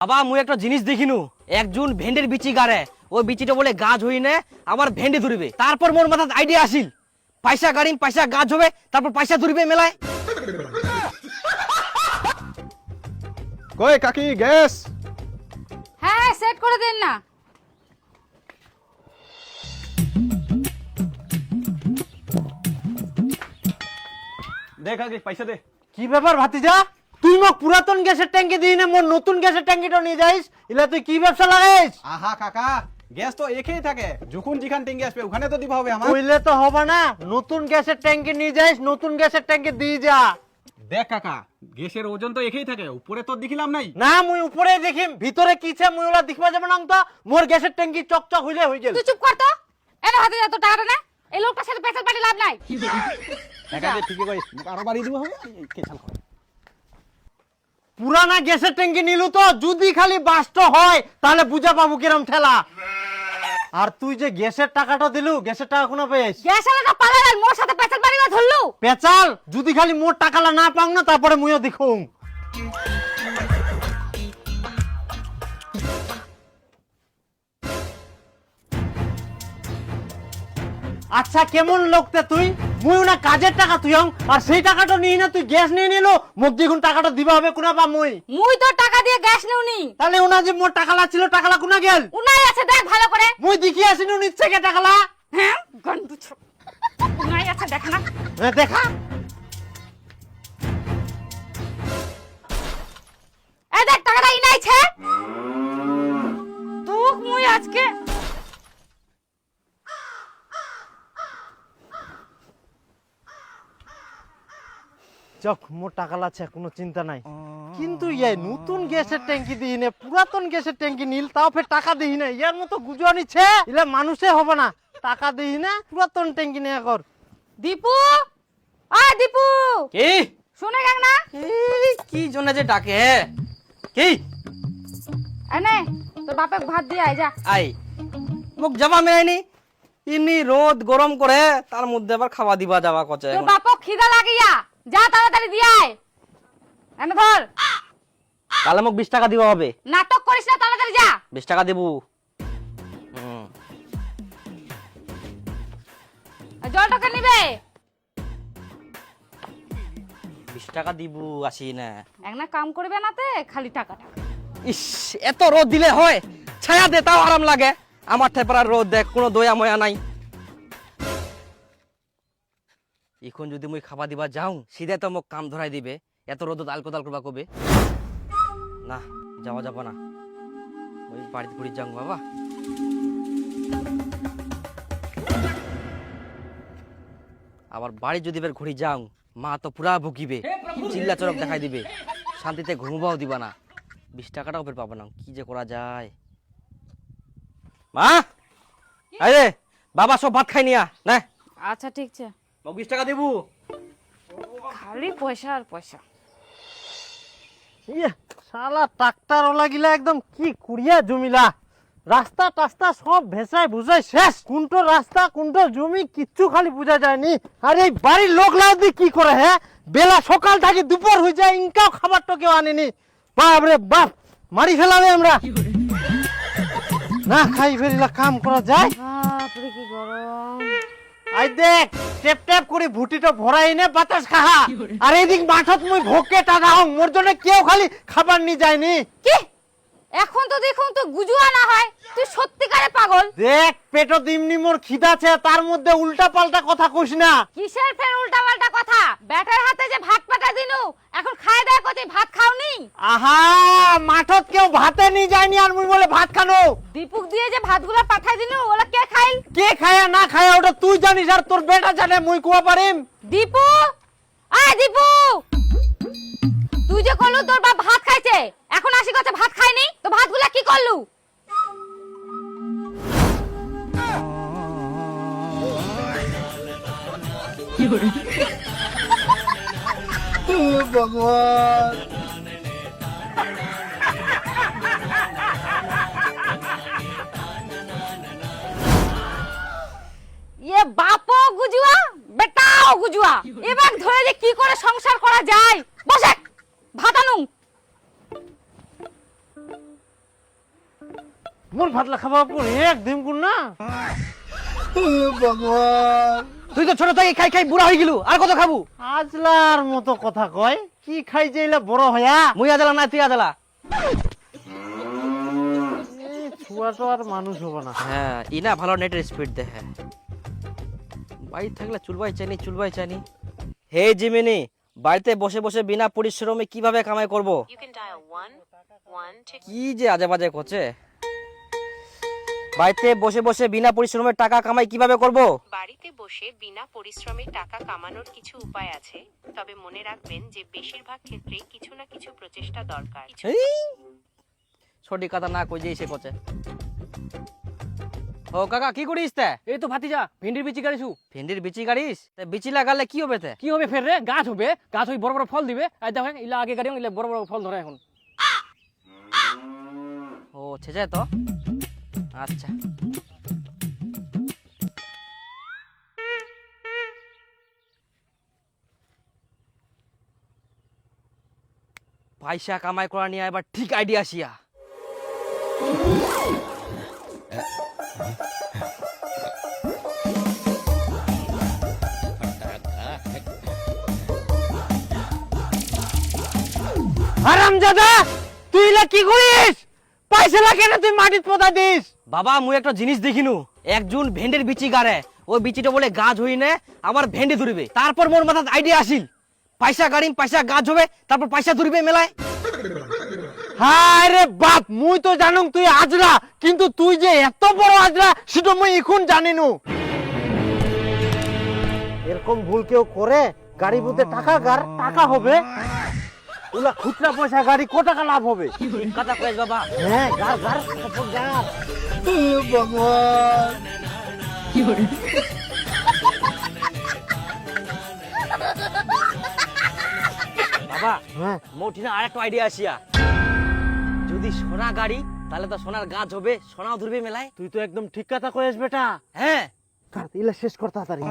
বাবা মুই একটা জিনিস দেখিনু, একজন ভেন্ডের বিচি গাড়ে, ওই বিচিটা বলে গাছ হই না আমার ভেন্ডে ধরবে। তারপর মোর মাথায় আইডিয়া আসিল, পয়সা গাড়িম পয়সা গাছ হবে, তারপর পয়সা ধরবে মেলায়। কই কাকি গ্যাস? হ্যাঁ সেট করে দেন না। দে কাকি পয়সা দে। কি ব্যাপার ভাতিজা, তুই মোক পুরাতন গ্যাসের ট্যাঙ্কি দিই না মোর নতুন গ্যাসের ট্যাঙ্কিটা নিয়ে যাইস, ইলা তুই কি ব্যবসা লাগাইস? আহা কাকা, গ্যাস তো একই থাকে, যখন যেখান ট্যাঙ্কি আসবে ওখানে তো দিবা হবে আমার। কইলে তো হবে না, নতুন গ্যাসের ট্যাঙ্কি নিয়ে যাইস, নতুন গ্যাসের ট্যাঙ্কি দিয়ে যা। দেখ কাকা, গ্যাসের ওজন তো একই থাকে, উপরে তো দেখিলাম নাই। না মুই উপরে দেখিম, ভিতরে কিছে মুই ওলা দেখবা যাবে না তো। মোর গ্যাসের ট্যাঙ্কি চকচক হইলে হই গেল। তুই চুপ কর তো, এনে হাতে যা তো টাকাটা না। এই লোকটার সাথে পেছাল পাটি লাভ নাই। কাকা ঠিকই কইস, আরো বাড়ি দিবা হবে কেছাল করে। পুরানা গ্যাসের ট্যাঙ্কি নিলু তো, যদি খালি বাস্ট হয় তাহলে বুঝা পাবো কিরম ঠেলা। আর তুই যে গ্যাসের টাকাটা দিলু, গ্যাসের টাকা কোনা পেয়েছ? গ্যাস আলাদা পালাল, মোর সাথে পেছাল পাটি না ধরলু। পেচাল যদি খালি মোর টাকালা না পাও না, তারপরে মুইও দেখুম। আচ্ছা কেমন লোকতে তুই, মুই না কাজের টাকা তুই আর সেই টাকাটা নিয়ে না তুই গ্যাস নিয়ে নিলো, মোক দেখুন টাকাটা দিবা হবে কোনা পা মুই। মুই তো টাকা দিয়ে গ্যাস নেউনি। তাহলে ওনা যে মোর টাকালা ছিল, টাকালা কোনা গেল? উনাই আছে দেখ ভালো করে। মুই দেখি আসিনু নিচ্ছে কে টাকালা। হ্যাঁ গন্ডু ছোট। উনাই আছে দেখ না। দেখা এই দেখ টাকাটা ইনাইছে। তুক মুই আজকে চক মোর টাকা আছে, কোনো চিন্তা নাই। কিন্তু ইয়াই নতুন গ্যাসের ট্যাঙ্কি দিই না, পুরাতন গ্যাসের ট্যাঙ্কি নীল, তাও ফের টাকা দিই না। ইয়ার মতো গুজো নিচ্ছে, ইলা মানুষে হবে না। টাকা দিই না, পুরাতন ট্যাঙ্কি নিয়ে কর। দীপু, আ দীপু কি শুনে গেল না? এই কি জন্য যে ডাকে হে? কি এনে তোর বাপে ভাত দিয়ে আয় যা। আই মোক যাবা মেলাইনি, ইনি রোদ গরম করে, তার মধ্যে আবার খাওয়া দিবা যাবা কচে। তোর বাপক খিদা লাগিয়া, যা তাড়াতাড়ি দিয়ে আয়। এনে ধর। তাহলে মোক 20 টাকা দিবা হবে। নাটক করিস না, তাড়াতাড়ি যা। 20 টাকা দেবো। আর জলটাকে নিবে। 20 টাকা দিব আসি না। একনা কাম করবে না তে খালি টাকাটা। ইস এত রোদ দিলে হয়, ছায়া দে তাও আরাম লাগে। আমার থেপড়ার রোদ দেখ, কোনো দয়া ময়া নাই। এখন যদি মুই খাবা দিবা যাও, সিধে তো মোক কাম ধরাই দিবে। এত রোদ আল কোদাল করবা কবে? না যাওয়া যাবো না, ওই বাড়িতে ঘুরি যাও বাবা। আবার বাড়ি যদি বের ঘুরি যাও, মা তো পুরা ভুকিবে, চিল্লা চরক দেখাই দিবে, শান্তিতে ঘুমবাও দিবা না। 20 টাকাটাও বের পাবো না, কি যে করা যায়। মা আরে বাবা সব ভাত খাই নিয়া না। আচ্ছা ঠিক আছে, মোক 20 টাকা দেবো। খালি পয়সা আর পয়সা। ইয়ে শালা ট্রাক্টর ওলা গিলা একদম কি কুড়িয়া জমিলা, রাস্তা টাস্তা সব ভেসায় বুঝাই শেষ। কোনটো রাস্তা কোনটো জমি কিচ্ছু খালি বুঝা যায়নি। আর এই বাড়ির লোক লাউদি কি করে হ্যাঁ, বেলা সকাল থেকে দুপুর হয়ে যায়, ইনকাও খাবার তো কেউ আনেনি। বাপ রে বাপ, মারি ফেলাবে আমরা না খাই ফেরিলা কাম করা যায়। বাপরে কি গরম। আই দেখ টেপ টেপ করে ভুটিটা ভরাই নে বাতাস খাহা। আর এদিক মাঠত মুই ভোকে টাকা হং, মোর জন্য কেউ খালি খাবার নিয়ে যায়নি। কি এখন তো দেখুন তো গুজুয়া না হয়, তুই সত্যিকারে পাগল। দেখ পেটো দিমনি মোর খিদাছে, তার মধ্যে উল্টা পাল্টা কথা কইস না। কিসের ফের উল্টা পাল্টা কথা? ব্যাটার হাতে যে ভাত পাঠা দিনু, এখন খায় দেয় কতি ভাত খাওনি? আহা মাঠত কেউ ভাতে নিয়ে যায়নি, আর মুই বলে ভাত খানো। দীপুক দিয়ে যে ভাতগুলো পাঠাই দিনু, ওলা কে খাইল? কে খায়া না খায়া ওটা তুই জানিস, আর তোর বেটা জানে, মুই কুয়া পারিম? দীপু, আয় দীপু, তুই যে কলু তোর বাপ ভাত খাইছে, এখন আসি কথা ভাত খায়নি, তো ভাতগুলা কি করলু? ভগবান ये बापो गुजुआ बेटाओ गुजुआ এবার ধরে যে কি করে সংসার করা যায় বসে ভাত আনুন মোর ভাতলা খাবা পুর একদিন কোন না তুই তো ছোট থেকে খাই খাই বুড়া হয়ে গেলু, আর কত খাবো? আজলার মতো কথা কয়, কি খাই যাইলা বড় হয়া? মুই আদালা না তুই আদালা। এই ছুয়া তো আর মানুষ হবে না। হ্যাঁ ইনা ভালো নেটের স্পিড দেখে, বাড়ি থাকলে চুলবাই চাইনি। হে জিমিনি, বাড়িতে বসে বসে বিনা পরিশ্রমে কিভাবে কামাই করব? You can dial 1 to কি যে আজে বাজে করছে। বাড়িতে বসে বসে বিনা পরিশ্রমে টাকা কামাই কিভাবে করব? বাড়িতে বসে বিনা পরিশ্রমে টাকা কামানোর কিছু উপায় আছে, তবে মনে রাখবেন যে বেশিরভাগ ক্ষেত্রেই কিছু না কিছু প্রচেষ্টা দরকার। সঠিক কথা না কই যে সে করছে। ও কাকা কি করিস তে? এই তো ভাতিজা ভেন্ডির বিচি গাড়িছু। ভেন্ডির বিচি গাড়িস? তে বিচি লাগালে কি হবে তে? কি হবে ফের রে? গাছ হবে, গাছ হই বড় বড় ফল দিবে। এই দেখেন ইলা আগে গাড়ি ইলা বড় বড় ফল ধরে এখন। ও ছেছে তো, আচ্ছা। পয়সা কামাই করা নিয়ে এবার ঠিক আইডিয়া আসিয়া। হারামজাদা, তুই লা কি করিস? পয়সা লাগে না তুই মাটিত পোতা দিস। বাবা মুই একটা জিনিস দেখিনু, একজন ভেন্ডির বিচি গাড়ে, ওই বিচিটা বলে গাছ হই না আবার ভেন্ডি ধরবে। তারপর মোর মাথাত আইডিয়া আসিল, পয়সা গাড়িম পয়সা গাছ হবে, তারপর পয়সা ধরবে মেলায়। হায় রে বাপ, মুই তো জানুম তুই আজরা, কিন্তু তুই যে এত বড় আজরা সেটা মুই এখন জানিনু। এরকম ভুল কেউ করে? গাড়ি বুঝতে টাকা গার, টাকা হবে ওলা খুচরা পয়সা গাড়ি কত টাকা লাভ হবে? ঠিক কথা কইস বাবা। হ্যাঁ গার গার তারপর গার। বাবা হ্যাঁ মোটিনা আর একটা আইডিয়া আসিয়া, যদি সোনা গাড়ি তাহলে তো সোনার গাছ হবে, সোনাও ধরবে মেলায়। তুই তো একদম ঠিক কথা কইস বেটা। হ্যাঁ ইলা শেষ কর তাড়াতাড়ি।